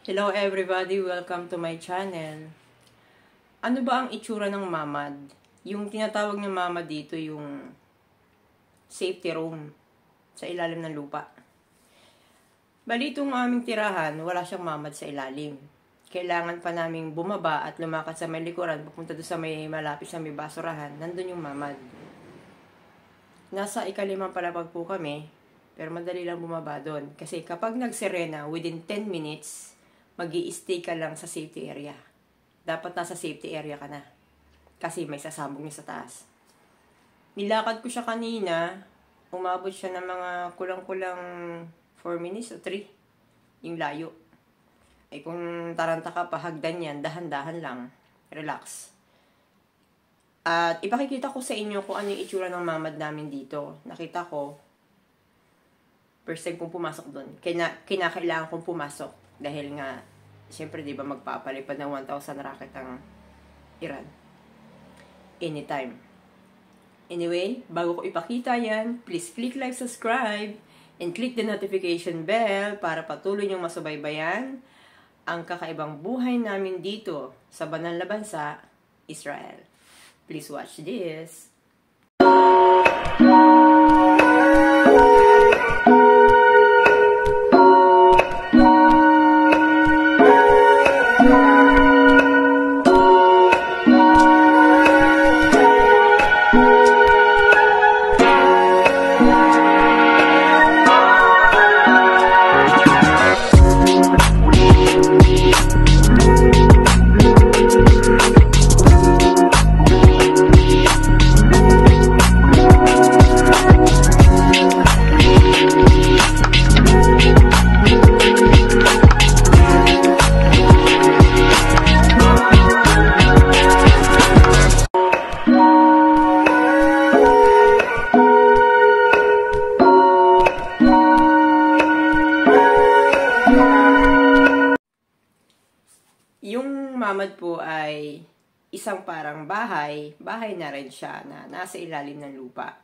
Hello everybody! Welcome to my channel. Ano ba ang itsura ng mamad? Yung tinatawag ng mamad dito yung safety room sa ilalim ng lupa. Bali itong aming tirahan, wala siyang mamad sa ilalim. Kailangan pa naming bumaba at lumakad sa may likuran, papunta doon sa may malapit sa may basurahan, nandun yung mamad. Nasa ikalimang palapag po kami, pero madali lang bumaba doon. Kasi kapag nagserena, within 10 minutes, mag-i-stay ka lang sa safety area. Dapat nasa safety area ka na. Kasi may sasabog niya sa taas. Nilakad ko siya kanina. Umabot siya ng mga kulang-kulang 4 minutes o 3. Yung layo. Ay kung taranta ka pa, hagdan yan, dahan-dahan lang. Relax. At ipakikita ko sa inyo kung ano yung itsura ng mamad namin dito. Nakita ko, first time kong pumasok doon. Kinakailangan kong pumasok. Dahil nga, siyempre, di ba, magpapalipad ng 1,000 racket ang Iran. Anytime. Anyway, bago ko ipakita yan, please click like, subscribe, and click the notification bell para patuloy niyong masubaybayan ang kakaibang buhay namin dito sa banal na bansa, Israel. Please watch this. Yung mamad po ay isang parang bahay na rin siya na nasa ilalim ng lupa.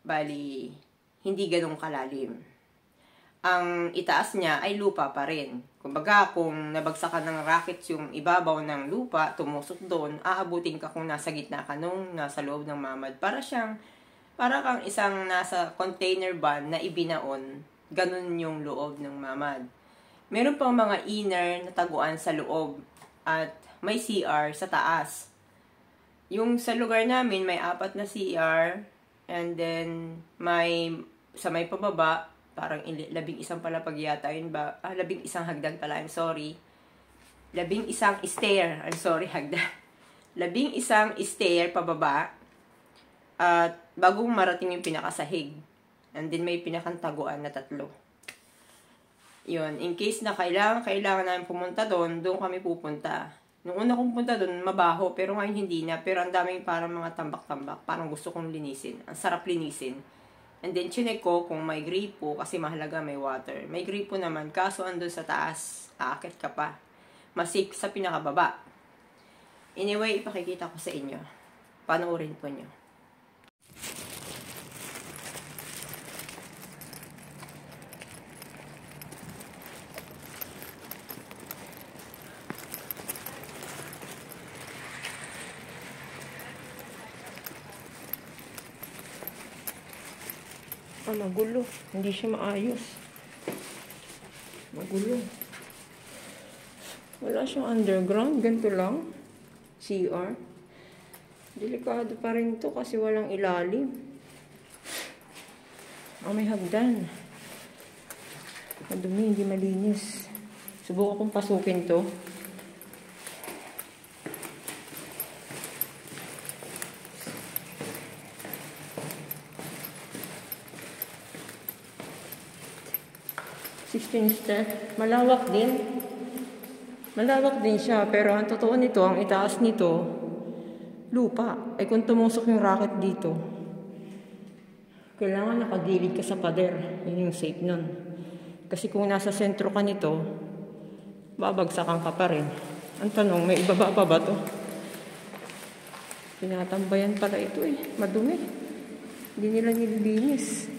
Bali, hindi ganong kalalim. Ang itaas niya ay lupa pa rin. Kumbaga, kung nabagsakan ng rocket yung ibabaw ng lupa, tumusok doon, aabutin ka kung nasa gitna ka nung nasa loob ng mamad. Para kang isang nasa container van na ibinaon, ganun yung loob ng mamad. Meron pang mga inner na taguan sa loob at may CR sa taas. Yung sa lugar namin, may 4 na CR and then sa may pababa, parang 11 palapag yata yun ba? 11 hagdan pala, I'm sorry. 11 stair, I'm sorry, hagdan. 11 stair pababa at bagong marating yung pinakasahig. And then may pinakantaguan na 3. Yun, in case na kailangan namin pumunta doon kami pupunta. Nung una kong punta doon, mabaho, pero ngayon hindi na. Pero ang daming parang mga tambak-tambak, parang gusto kong linisin. Ang sarap linisin. And then, chinek ko kung may gripo, kasi mahalaga may water. May gripo naman, kaso andun sa taas, aakit ka pa. Mas safe sa pinakababa. Anyway, ipakikita ko sa inyo. Panoorin po nyo. Magulo. Hindi siya maayos. Magulo. Wala siyang underground. Ganito lang. CR. Delikado pa rin to kasi walang ilalim. May hagdan. Madumi, hindi malinis. Subukan kong pasukin to. Malawak din. Malawak din siya. Pero ang totoo nito, ang itaas nito, lupa. Ay kung tumusok yung rocket dito, kailangan nakagilid ka sa pader. Yun yung safe nun. Kasi kung nasa sentro ka nito, babagsakan ka pa rin. Ang tanong, may ibaba pa ba to? Tinatambayan pala ito eh. Madumi. Hindi nila nililinis.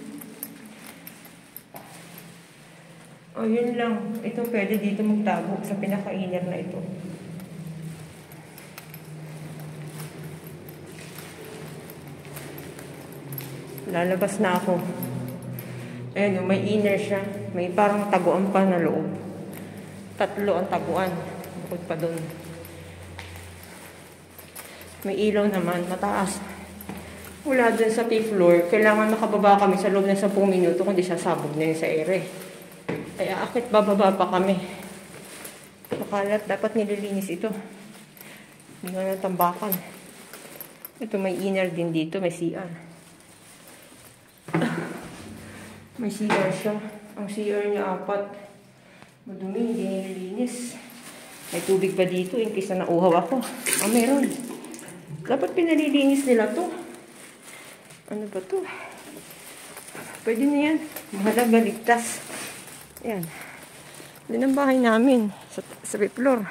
O, yun lang. Ito pwede dito magtago sa pinaka-inner na ito. Lalabas na ako. Ayun, may inner siya. May parang taguan pa na loob. 3 ang taguan. Bukod pa dun. May ilaw naman, mataas. Wala dun sa 5th floor. Kailangan makababa kami sa loob ng 10 minuto kundi sasabog na yun sa ere. Kaya akit bababa pa kami. Makalat, dapat nililinis ito. Hindi nga natambakan. Ito may inner din dito, may CR. May CR siya. Ang CR niya 4. Madumi, hindi nililinis. May tubig pa dito in case na nauhaw ako. Meron. Dapat pinalilinis nila to. Ano ba to? Pwede na yan. Mahalaga, ligtas. Yan. Yan ang bahay namin. Sa 5th floor.